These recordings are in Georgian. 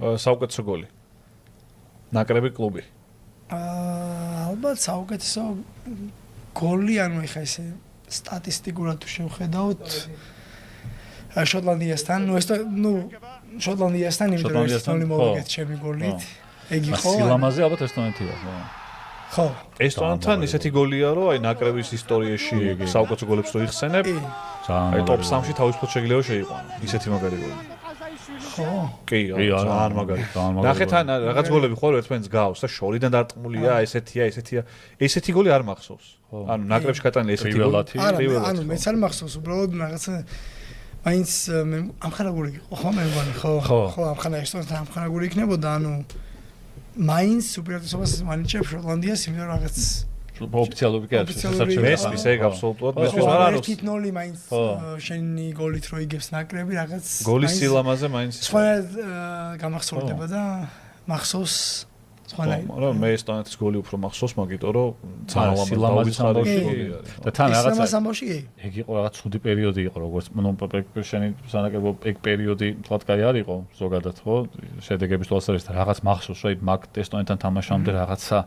საუკეთესო გოლი. ნაკრები კლუბი. ალბათ საუკეთესო გოლი, ანუ ეხა ესე სტატისტიკურად თუ შევხედავთ შოტლანდიასთან, შოტლანდიასთან იმდროინდ 1-0 მოვიგეთ ჩემი გოლით. ეგ იყო. სილამაზე ალბათ ესტონეთია, ხო. ესტონეთთან ისეთი გოლია, რომ აი ნაკრების ისტორიაში საუკეთესო გოლებს რო იხსენებ, აი ტოპ 3-ში თავისუფლად შეიძლება შეიყვანო. ისეთი მაგარი გოლი. ხო. კი, ძალიან მაგარი. ნახეთ ან რაღაც გოლები ხო ერთმანეთს გავს და შორიდან დარტყმულია, ესეთი გოლი არ მახსოვს. ანუ ნაკრებში გატანილი ესეთი გოლი. ანუ მეც არ მახსოვს, უბრალოდ რაღაცა მაინც ამხანაგური იყო, ხო მე მგონი, ხო. ხო, ამხანა ესტონეთთან ამხანაგური იქნებოდა, ანუ მაინც უპირატესობას მანიჭებს შოტლანდიას, იმიტომ რომ რაღაც ოფიციალური კი არის მესმის ეგ აბსოლუტურად მესმის არ არის 1-0 მაინც შენი გოლით რო იგებს ნაკრები რაღაც გოლის სილამაზე მაინც სხვანაირად გამახსოვრდება და მახსოვს სხვანაირად მაგრამ მე ესტონეთის გოლი უფრო მახსოვს მაგიტო რომ სილამაზის ამბავში და თან რაღაცა ეგ იყო რაღაც ცუდი პერიოდი იყო როგორც შენი სანაკრებო ეგ პერიოდი თქვა კაი არ იყო ზოგადად ხო შედეგების თვალსაზრისით რაღაც მახსოვს რომ მაგ ესტონეთთან თამაშამდე რაღაცა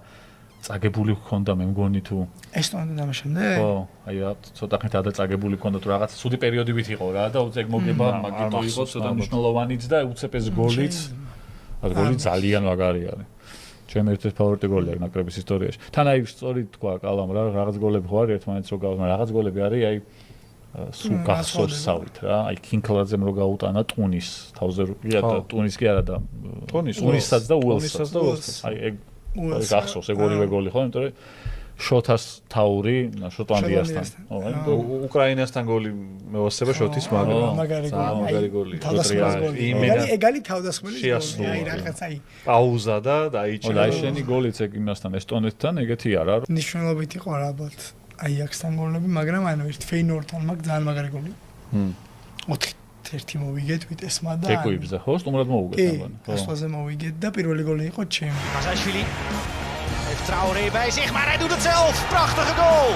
წაგებული გქონდა მე მგონი თუ ესტონეთთან თამაშამდე? ხო, აი რა ცოტა ხნით წაგებული გქონდა თუ რაღაც ცუდი პერიოდივით იყო რა და უცებ მოგება მაგიტო იყო ცოტა მნიშვნელოვანიც და უცებ ეს გოლიც ეს გოლი ძალიან მაგარი არის. ჩემი ერთ-ერთი ფავორიტი გოლია ნაკრების ისტორიაში. თან აი სწორი თქვა კალამ რა რაღაც გოლები ხო არის ერთმანეთს რო გავს, მაგრამ რაღაც გოლები არის აი სულ გახსოვსავით რა. აი კინკლაძემ რო გაუტანა ტუნის თავზე და ტუნის კი არა და ტუნისაც და უელსაც. აი ეგ გახსოვს ეგ ორივე გოლი ხო, იმიტომ რომ შოთას თაური შოტლანდიასთან. უკრაინასთან გოლი მევასება შოთის მაგარი გოლი. ეგალი თავდასხმელი გოლი. აი რაღაც აი პაუზა და დაიჭირა. აი შენი გოლიც ეგ იმასთან ესტონეთთან ეგეთი არა. ნიშნულობით იყო რა ალბათ. აიაქსთან გოლები, მაგრამ ანუ ერთ ფეინორდთან მაგ ძალიან მაგარი გოლი. 4-1 მოვიგეთ ვიტესმა და ეკუიბზე ხო სტუმრად მოვუგეთ ამბან. ხო. ასვაზე მოვიგეთ და პირველი გოლი იყო ჩემი. Mazashvili heeft Traoré bij zich, maar hij doet het zelf. Prachtige goal.